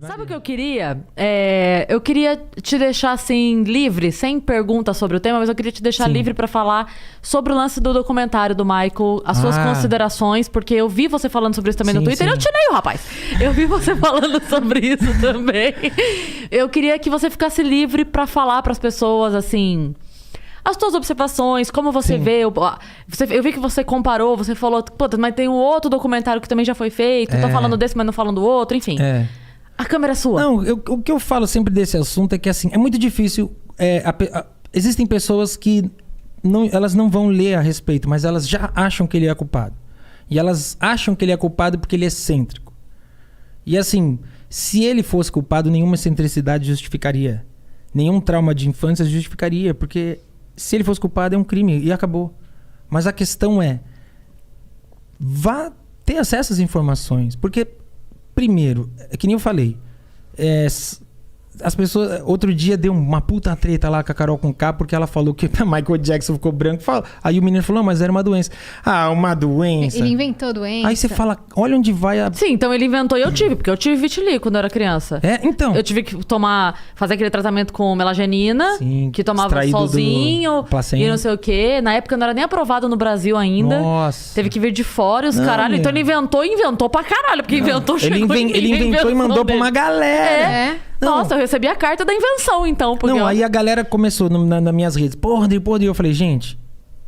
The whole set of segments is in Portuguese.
Sabe o que eu queria? Eu queria te deixar assim livre, sem pergunta sobre o tema, mas eu queria te deixar livre pra falar sobre o lance do documentário do Michael, as suas considerações, porque eu vi você falando sobre isso também no Twitter. Eu te leio, rapaz. Eu vi você falando sobre isso também. Eu queria que você ficasse livre pra falar pras pessoas assim, as suas observações, como você vê. Eu vi que você comparou, você falou, pô, mas tem um outro documentário que também já foi feito, tô falando desse, mas não falando do outro, enfim. A câmera é sua. Não, o que eu falo sempre desse assunto é que assim, é muito difícil. Existem pessoas que elas não vão ler a respeito, mas elas já acham que ele é culpado. E elas acham que ele é culpado porque ele é excêntrico. E assim, se ele fosse culpado, nenhuma excentricidade justificaria. Nenhum trauma de infância justificaria, porque se ele fosse culpado é um crime e acabou. Mas a questão é, vá ter acesso às informações, porque primeiro, é que nem eu falei, as pessoas... Outro dia deu uma puta treta lá com a Carol Conká, porque ela falou que Michael Jackson ficou branco. Aí o menino falou, mas era uma doença. Uma doença. Ele inventou doença. Aí você fala, olha onde vai a... Sim, então ele inventou e eu tive, porque eu tive vitiligo quando eu era criança. Então. Eu tive que fazer aquele tratamento com melagenina, que tomava sozinho e não sei o quê. Na época não era nem aprovado no Brasil ainda. Nossa. Teve que vir de fora e os caralho. Então ele inventou pra caralho, porque inventou, ele inventou e mandou pra uma galera. Nossa, eu recebi a carta da invenção, então. Aí a galera começou nas minhas redes. Porra, eu falei, gente,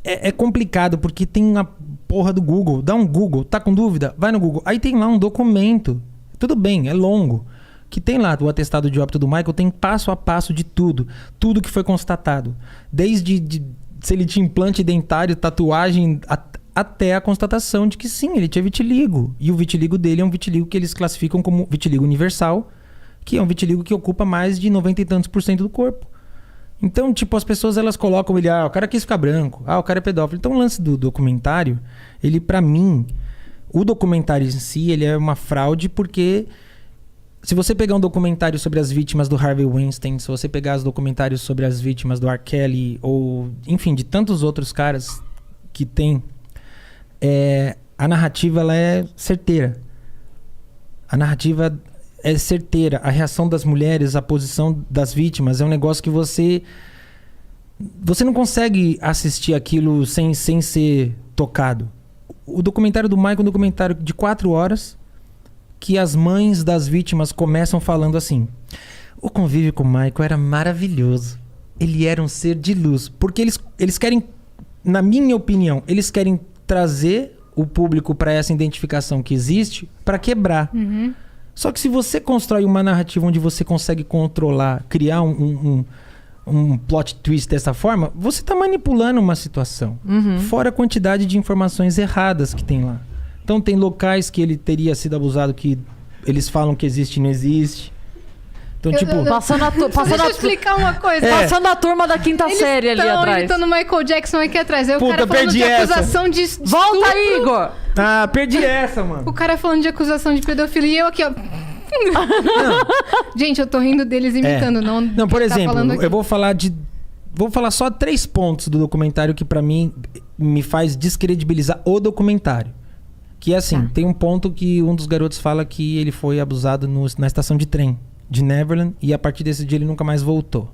é complicado, porque tem a porra do Google. Dá um Google, tá com dúvida? Vai no Google. Aí tem lá um documento. Tudo bem, é longo. Que tem lá o atestado de óbito do Michael, tem passo a passo de tudo. Tudo que foi constatado. Desde se ele tinha implante dentário, tatuagem, até a constatação de que sim, ele tinha vitiligo. E o vitiligo dele é um vitiligo que eles classificam como vitiligo universal, que é um vitiligo que ocupa mais de 90 e tantos% do corpo. Então, tipo, as pessoas elas colocam ele, o cara quis ficar branco, o cara é pedófilo. Então, o lance do documentário, ele, pra mim, o documentário em si, ele é uma fraude, porque se você pegar um documentário sobre as vítimas do Harvey Weinstein, se você pegar os documentários sobre as vítimas do R. Kelly, ou, enfim, de tantos outros caras que tem, a narrativa, ela é certeira. A narrativa é certeira. A reação das mulheres, a posição das vítimas é um negócio que você não consegue assistir aquilo sem ser tocado. O documentário do Michael é um documentário de 4 horas que as mães das vítimas começam falando assim: o convívio com o Michael era maravilhoso. Ele era um ser de luz. Porque eles querem, na minha opinião, eles querem trazer o público para essa identificação que existe para quebrar. Só que se você constrói uma narrativa onde você consegue controlar, criar um plot twist dessa forma, você está manipulando uma situação. Fora a quantidade de informações erradas que tem lá. Então tem locais que ele teria sido abusado que eles falam que existe e não existe. Então, Deixa eu explicar uma coisa. Passando a turma da quinta série ali atrás. Eles estão no Michael Jackson aqui atrás. Aí o cara falando perdi de essa. acusação de Volta aí, Igor! Perdi essa, mano. O cara falando de acusação de pedofilia e eu aqui, ó. Gente, eu tô rindo deles imitando, não por exemplo, eu vou falar só 3 pontos do documentário que pra mim me faz descredibilizar o documentário. Que é assim, tem um ponto que um dos garotos fala que ele foi abusado na estação de trem de Neverland, e a partir desse dia ele nunca mais voltou.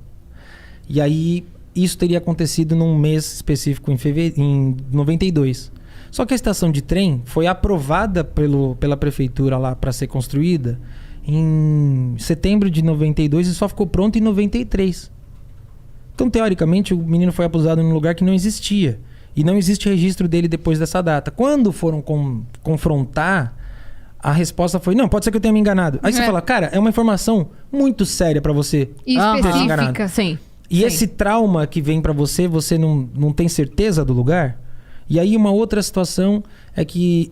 E aí isso teria acontecido num mês específico em 92. Só que a estação de trem foi aprovada pela prefeitura lá para ser construída em setembro de 92 e só ficou pronto em 93. Então, teoricamente, o menino foi abusado num lugar que não existia. E não existe registro dele depois dessa data. Quando foram confrontar, a resposta foi: não, pode ser que eu tenha me enganado. Aí você fala, cara, é uma informação muito séria pra você ter se enganado. Sim. E esse trauma que vem pra você, você não tem certeza do lugar. E aí uma outra situação é que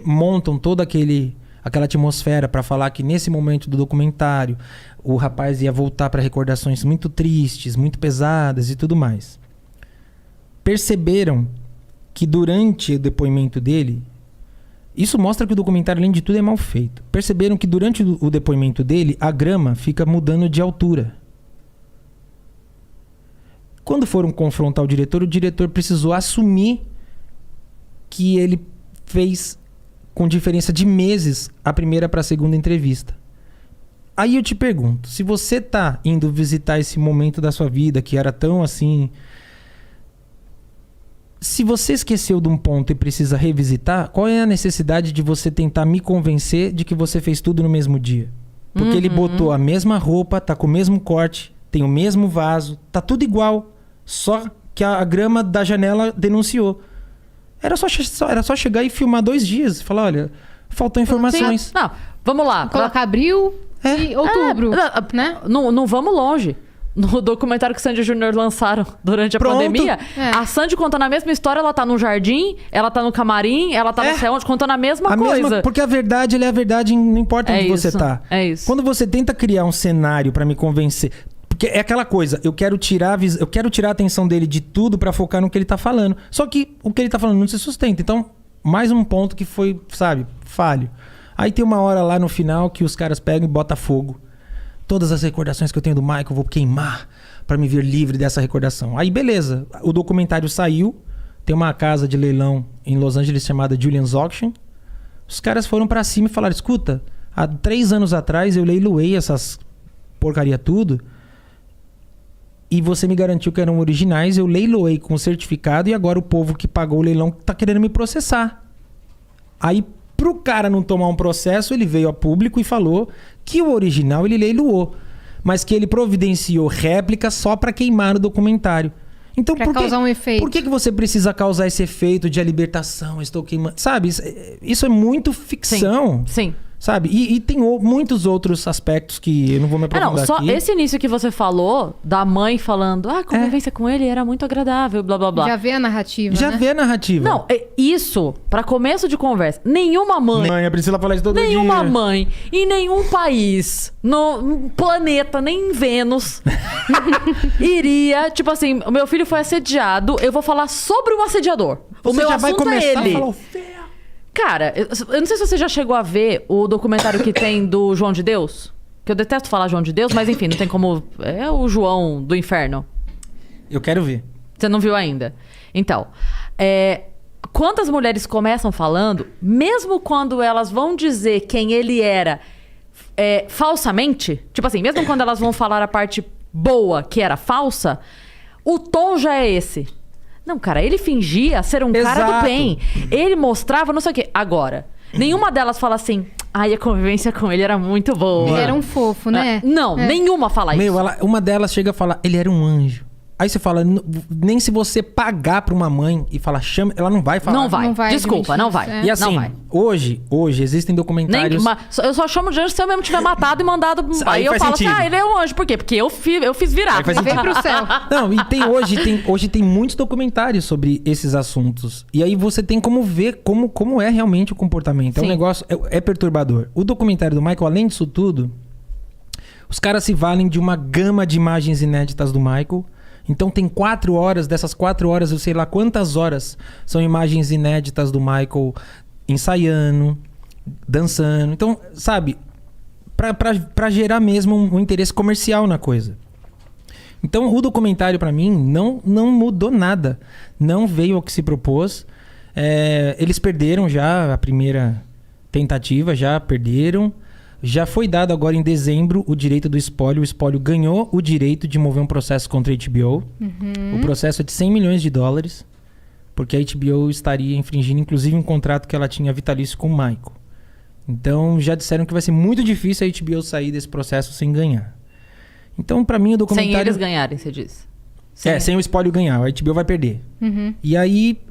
montam toda aquela atmosfera pra falar que nesse momento do documentário o rapaz ia voltar pra recordações muito tristes, muito pesadas e tudo mais. Perceberam que durante o depoimento dele, isso mostra que o documentário, além de tudo, é mal feito. Perceberam que durante o depoimento dele, a grama fica mudando de altura. Quando foram confrontar o diretor precisou assumir que ele fez com diferença de meses, a primeira para a segunda entrevista. Aí eu te pergunto, se você tá indo visitar esse momento da sua vida que era tão assim... Se você esqueceu de um ponto e precisa revisitar, qual é a necessidade de você tentar me convencer de que você fez tudo no mesmo dia? Porque ele botou a mesma roupa, tá com o mesmo corte, tem o mesmo vaso, tá tudo igual. Só que a grama da janela denunciou. Era só chegar e filmar 2 dias. Falar, olha, faltam informações. Não, vamos lá. Colocar abril e outubro, né? Não vamos longe. No documentário que Sandy Júnior lançaram durante a pandemia, a Sandy contando a mesma história, ela tá no jardim, ela tá no camarim, ela tá não sei onde, contando a mesma coisa. Porque a verdade, ela é a verdade, não importa onde você tá. É isso. Quando você tenta criar um cenário pra me convencer... Porque é aquela coisa, eu quero tirar a atenção dele de tudo pra focar no que ele tá falando. Só que o que ele tá falando não se sustenta. Então, mais um ponto que foi, sabe, falho. Aí tem uma hora lá no final que os caras pegam e botam fogo. Todas as recordações que eu tenho do Michael, eu vou queimar pra me ver livre dessa recordação. Aí, beleza. O documentário saiu. Tem uma casa de leilão em Los Angeles chamada Julian's Auction. Os caras foram pra cima e falaram, escuta, há 3 anos atrás eu leiloei essas porcaria tudo e você me garantiu que eram originais, eu leiloei com certificado e agora o povo que pagou o leilão tá querendo me processar. Aí, pro cara não tomar um processo, ele veio a público e falou que o original ele leiloou, mas que ele providenciou réplica só pra queimar no documentário. Então, pra causar um efeito. Por que você precisa causar esse efeito de a libertação? Estou queimando. Sabe, isso é muito ficção. Sim. Sabe? E tem muitos outros aspectos que eu não vou me aprofundar aqui. Só esse início que você falou, da mãe falando, a convivência com ele era muito agradável, blá, blá, blá. Já vê a narrativa, Já né? vê a narrativa. Não, isso, pra começo de conversa, nenhuma mãe... Mãe, a Priscila fala isso todo dia. Nenhuma mãe, em nenhum país, no planeta, nem em Vênus, iria, tipo assim, o meu filho foi assediado, eu vou falar sobre o assediador. Você o meu já assunto vai começar é ele. a falar Cara, eu não sei se você já chegou a ver o documentário que tem do João de Deus. Que eu detesto falar João de Deus, mas enfim, não tem como... É o João do Inferno. Eu quero ver. Você não viu ainda? Então, quantas mulheres começam falando, mesmo quando elas vão dizer quem ele era falsamente, tipo assim, mesmo quando elas vão falar a parte boa que era falsa, o tom já é esse. Não, cara, ele fingia ser um cara do bem. Ele mostrava não sei o quê. Agora, nenhuma delas fala assim... Ai, a convivência com ele era muito boa. Ele era um fofo, né? Não, nenhuma fala isso. Uma delas chega a falar... Ele era um anjo. Aí você fala... Nem se você pagar pra uma mãe e falar... Chama, ela não vai falar. Não vai. Desculpa, não vai. E assim, não vai. Hoje existem documentários... Eu só chamo de anjo se eu mesmo tiver matado e mandado... Aí eu falo sentido. Assim, ele é um anjo. Por quê? Porque eu fiz virar. Ele veio pro céu. Não, e hoje tem muitos documentários sobre esses assuntos. E aí você tem como ver como é realmente o comportamento. É um negócio... É perturbador. O documentário do Michael, além disso tudo... Os caras se valem de uma gama de imagens inéditas do Michael... Então tem 4 horas, dessas 4 horas, eu sei lá quantas horas são imagens inéditas do Michael ensaiando, dançando. Então, sabe, pra gerar mesmo um interesse comercial na coisa. Então o documentário pra mim não mudou nada. Não veio ao que se propôs. Eles perderam já a primeira tentativa, já perderam. Já foi dado agora em dezembro o direito do espólio. O espólio ganhou o direito de mover um processo contra a HBO. O processo é de $100 milhões, porque a HBO estaria infringindo, inclusive, um contrato que ela tinha vitalício com o Michael. Então, já disseram que vai ser muito difícil a HBO sair desse processo sem ganhar. Então, pra mim, o documentário... Sem eles ganharem, você diz. Sem o espólio ganhar. A HBO vai perder. E aí,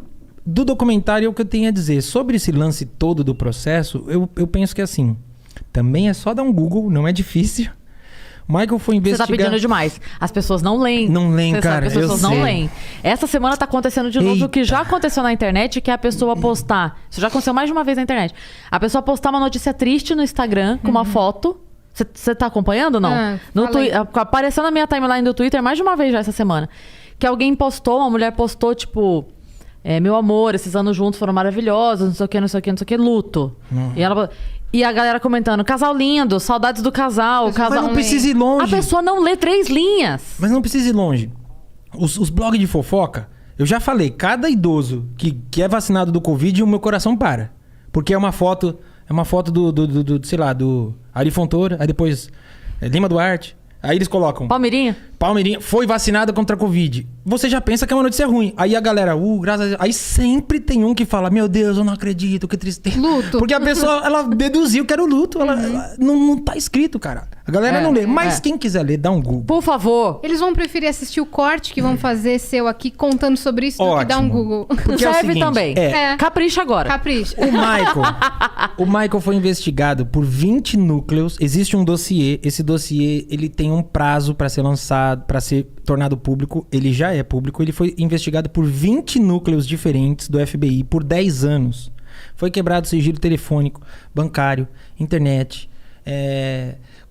do documentário, o que eu tenho a dizer sobre esse lance todo do processo, eu penso que assim... Também é só dar um Google, não é difícil. Michael foi investigar... Você tá pedindo demais. As pessoas não leem. Não leem, cara. As pessoas não leem. Essa semana tá acontecendo de novo o que já aconteceu na internet, que é a pessoa postar... Isso já aconteceu mais de uma vez na internet. A pessoa postar uma notícia triste no Instagram com uma foto. Você tá acompanhando ou não? Apareceu na minha timeline do Twitter mais de uma vez já essa semana. Que alguém postou, uma mulher postou, tipo... meu amor, esses anos juntos foram maravilhosos, não sei o que, não sei o que, não sei o que, luto. E a galera comentando, casal lindo, saudades do casal. Mas não precisa ir longe. A pessoa não lê 3 linhas. Mas não precisa ir longe. Os blogs de fofoca, eu já falei, cada idoso que é vacinado do Covid, o meu coração para. Porque é uma foto sei lá, do Ari Fontoura, aí depois Lima Duarte. Aí eles colocam... Palmeirinha foi vacinada contra a Covid. Você já pensa que é uma notícia ruim. Aí a galera, graças a Deus... Aí sempre tem um que fala, meu Deus, eu não acredito, que tristeza. Luto. Porque a pessoa, ela deduziu que era o luto. Ela não tá escrito, cara. A galera não lê. Mas quem quiser ler, dá um Google. Por favor. Eles vão preferir assistir o corte que vão fazer seu aqui contando sobre isso do que dar um Google. Porque serve é o seguinte, também. Capricha agora. Capricha. O Michael foi investigado por 20 núcleos. Existe um dossiê. Esse dossiê, ele tem um prazo para ser lançado, para ser tornado público. Ele já é público. Ele foi investigado por 20 núcleos diferentes do FBI por 10 anos. Foi quebrado sigilo telefônico, bancário, internet.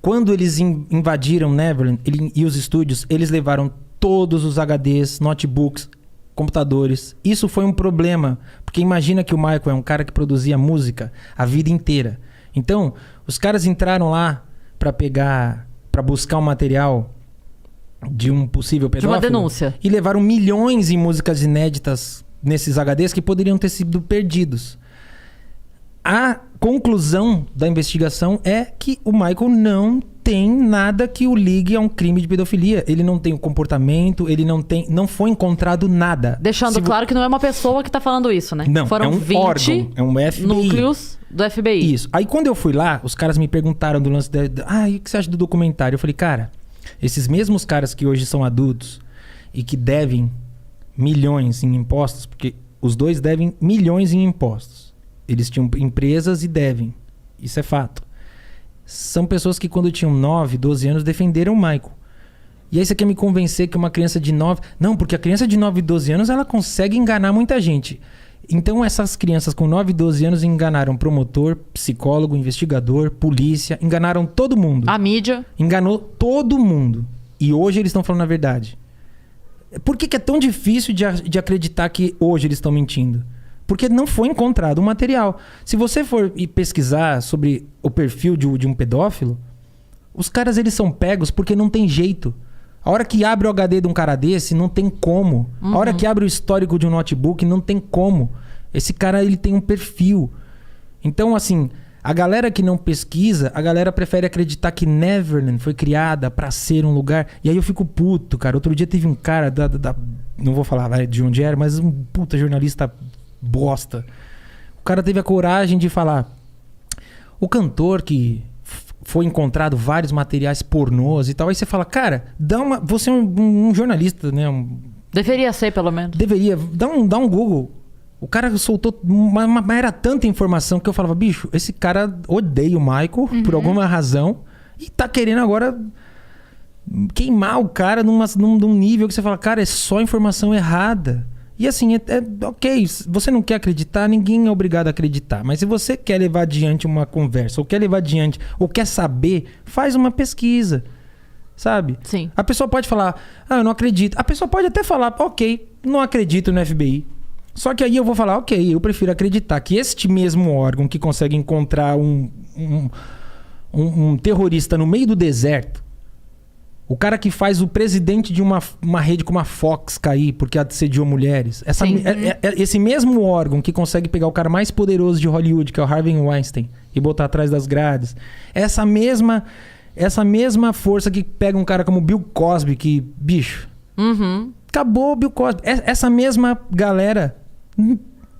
Quando eles invadiram Neverland e os estúdios, eles levaram todos os HDs, notebooks, computadores. Isso foi um problema, porque imagina que o Michael é um cara que produzia música a vida inteira. Então, os caras entraram lá para buscar um material de um possível pedófilo. De uma denúncia. E levaram milhões em músicas inéditas nesses HDs que poderiam ter sido perdidos. A conclusão da investigação é que o Michael não tem nada que o ligue a um crime de pedofilia. Ele não tem o comportamento, não foi encontrado nada. Deixando claro que não é uma pessoa que tá falando isso, né? Não, foram é um 20 órgão, é um FBI. núcleos do FBI. Isso. Aí quando eu fui lá, os caras me perguntaram do lance e o que você acha do documentário? Eu falei, cara, esses mesmos caras que hoje são adultos e que devem milhões em impostos, porque os dois devem milhões em impostos. Eles tinham empresas e devem. Isso é fato. São pessoas que quando tinham 9, 12 anos defenderam o Michael. E aí você quer me convencer que uma criança de 9... Não, porque a criança de 9 e 12 anos ela consegue enganar muita gente. Então essas crianças com 9 e 12 anos enganaram promotor, psicólogo, investigador, polícia. Enganaram todo mundo. A mídia. Enganou todo mundo. E hoje eles estão falando a verdade. Por que é tão difícil de acreditar que hoje eles estão mentindo? Porque não foi encontrado o material. Se você for pesquisar sobre o perfil de um pedófilo, os caras eles são pegos porque não tem jeito. A hora que abre o HD de um cara desse, não tem como. A hora que abre o histórico de um notebook, não tem como. Esse cara ele tem um perfil. Então, assim, a galera que não pesquisa, a galera prefere acreditar que Neverland foi criada pra ser um lugar. E aí eu fico puto, cara. Outro dia teve um cara não vou falar de onde era, mas um puta jornalista bosta. O cara teve a coragem de falar: o cantor que foi encontrado vários materiais pornôs e tal. Aí você fala, cara, você é um jornalista, né? Deveria ser, pelo menos. Deveria. Dá um Google. O cara soltou mas era tanta informação que eu falava, bicho, esse cara odeia o Michael por alguma razão e tá querendo agora queimar o cara num nível que você fala, cara, é só informação errada. E assim, ok, você não quer acreditar, ninguém é obrigado a acreditar. Mas se você quer levar adiante uma conversa, ou quer levar adiante, ou quer saber, faz uma pesquisa, sabe? Sim. A pessoa pode falar, eu não acredito. A pessoa pode até falar, ok, não acredito no FBI. Só que aí eu vou falar, ok, eu prefiro acreditar que este mesmo órgão que consegue encontrar um terrorista no meio do deserto, o cara que faz o presidente de uma rede como a Fox cair porque assediou mulheres. Esse mesmo órgão que consegue pegar o cara mais poderoso de Hollywood, que é o Harvey Weinstein, e botar atrás das grades. Essa mesma força que pega um cara como Bill Cosby, que, bicho, acabou o Bill Cosby. Essa mesma galera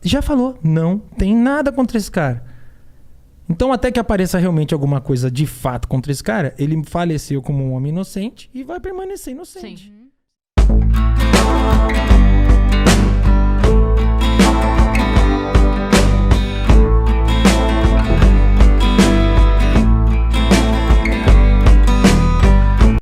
já falou, não tem nada contra esse cara. Então, até que apareça realmente alguma coisa de fato contra esse cara, ele faleceu como um homem inocente e vai permanecer inocente. Sim.